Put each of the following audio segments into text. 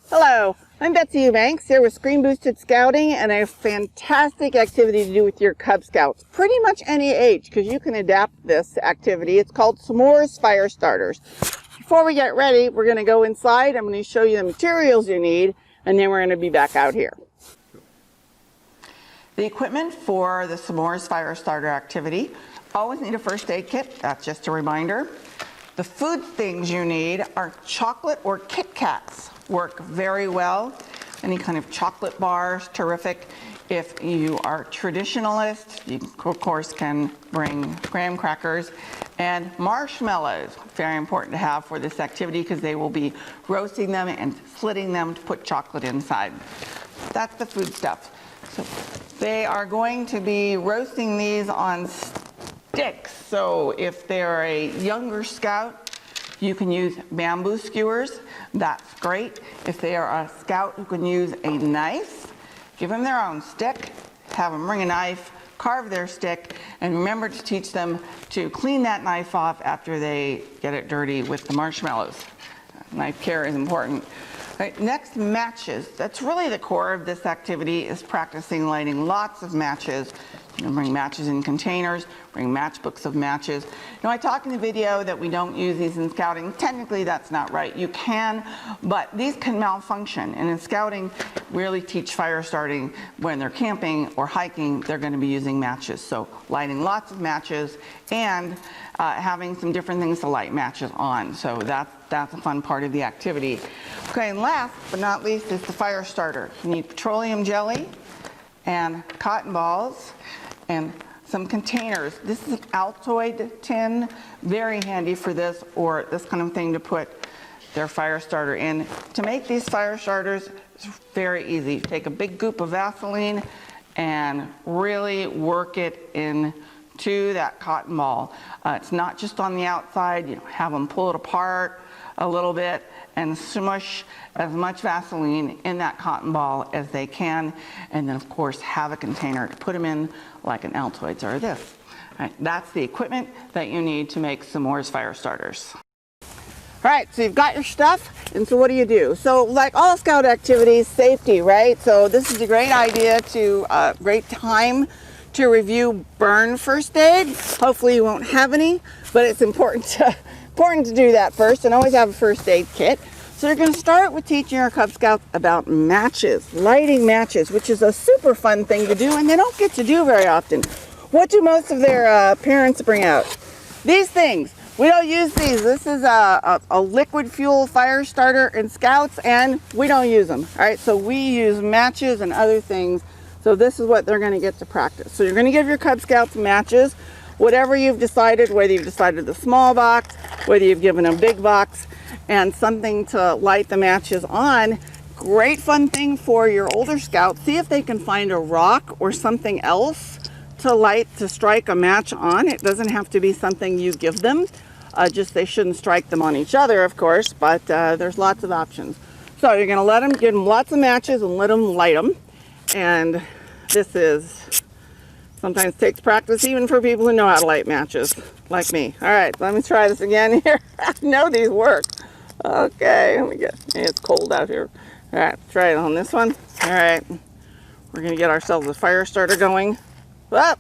Hello, I'm Betsy Eubanks here with Screen Boosted Scouting and a fantastic activity to do with your Cub Scouts. Pretty much any age, because you can adapt this activity. It's called S'mores Fire Starters. Before we get ready, we're going to go inside. I'm going to show you the materials you need, and then we're going to be back out here. The equipment for the S'mores Fire Starter activity: always need a first aid kit. That's just a reminder. The food things you need are chocolate or Kit Kats. Work very well. Any kind of chocolate bars, terrific. If you are traditionalist, you of course can bring graham crackers and marshmallows. Very important to have for this activity because they will be roasting them and slitting them to put chocolate inside. That's the food stuff. So they are going to be roasting these on sticks. So if they're a younger scout, you can use bamboo skewers. That's great. If they are a scout who can use a knife, give them their own stick, have them bring a knife, carve their stick, and remember to teach them to clean that knife off after they get it dirty with the marshmallows. Knife care is important. Right, next, matches. That's really the core of this activity, is practicing lighting lots of matches. You can bring matches in containers, bring matchbooks of matches. Now, I talked in the video that we don't use these in scouting. Technically, that's not right. You can, but these can malfunction. And in scouting, we really teach fire starting when they're camping or hiking. They're going to be using matches. So lighting lots of matches and having some different things to light matches on. So that's a fun part of the activity. Okay, and last but not least is the fire starter. You need petroleum jelly and cotton balls and some containers. This is an Altoid tin, very handy for this or this kind of thing to put their fire starter in. To make these fire starters, it's very easy. Take a big goop of Vaseline and really work it into that cotton ball. It's not just on the outside. You have them pull it apart a little bit and smush as much Vaseline in that cotton ball as they can, and then of course have a container to put them in, like an Altoids or this. Right, that's the equipment that you need to make S'mores fire starters. All right, so you've got your stuff, and so what do? So like all scout activities, safety, right? So this is a great idea great time to review burn first aid. Hopefully you won't have any, but it's important to do that first, and always have a first aid kit. So you're going to start with teaching our Cub Scouts about matches, lighting matches, which is a super fun thing to do, and they don't get to do very often. What do most of their parents bring out? These things. We don't use these. This is a liquid fuel fire starter in Scouts, and we don't use them. All right, so we use matches and other things. So this is what they're going to get to practice. So you're going to give your Cub Scouts matches, whatever you've decided, whether you've decided the small box, whether you've given a big box, and something to light the matches on. Great fun thing for your older scouts. See if they can find a rock or something else to strike a match on. It doesn't have to be something you give them. Just they shouldn't strike them on each other, of course, but there's lots of options. So you're going to give them lots of matches and let them light them. And this sometimes takes practice even for people who know how to light matches, like me. All right, let me try this again here. I know these work. Okay, it's cold out here. All right, try it on this one. All right, we're gonna get ourselves a fire starter going. Up.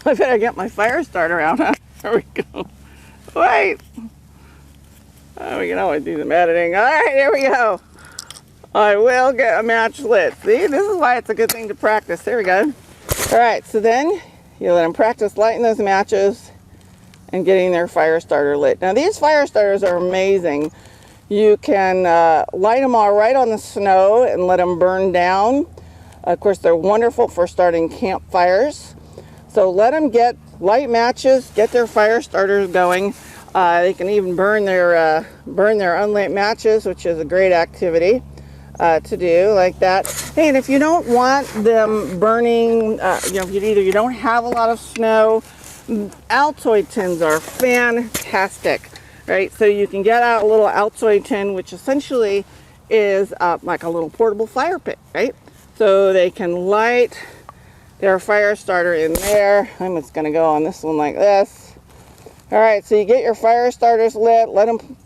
I better get my fire starter out, huh? There we go. Wait. Oh, we can always do some editing. All right, here we go. I will get a match lit. See, this is why it's a good thing to practice. There we go. All right, so then you let them practice lighting those matches and getting their fire starter lit. Now these fire starters are amazing. You can light them all right on the snow and let them burn down. Of course, they're wonderful for starting campfires. So let them light matches, get their fire starters going. They can even burn their unlit matches, which is a great activity to do like that. Hey, and if you don't want them burning, if you don't have a lot of snow, Altoid tins are fantastic, right? So you can get out a little Altoid tin, which essentially is like a little portable fire pit, right? So they can light their fire starter in there. I'm just going to go on this one like this. All right, so you get your fire starters lit, let them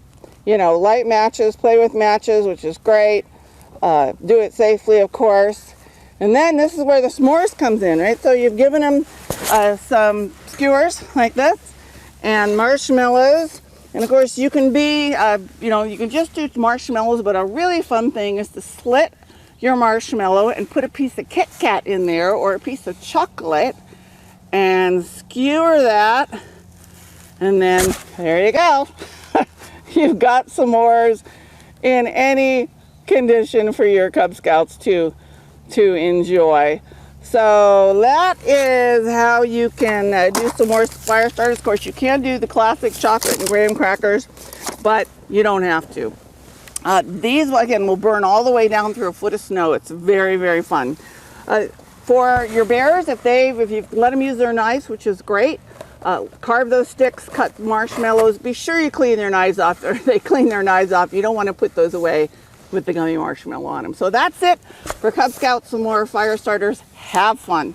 you know, light matches, play with matches, which is great. Do it safely, of course. And then this is where the s'mores comes in, right? So you've given them some skewers like this and marshmallows. And of course you can be, you know, you can just do marshmallows, but a really fun thing is to slit your marshmallow and put a piece of Kit Kat in there or a piece of chocolate and skewer that. And then there you go. You've got s'mores in any condition for your Cub Scouts to enjoy. So that is how you can do some more fire starters. Of course, you can do the classic chocolate and graham crackers, but you don't have to. These, again, will burn all the way down through a foot of snow. It's very, very fun. For your bears, if you let them use their knives, which is great, carve those sticks, cut marshmallows. Be sure you clean their knives off. Or they clean their knives off. You don't want to put those away with the gummy marshmallow on them. So that's it for Cub Scouts. Some more fire starters. Have fun.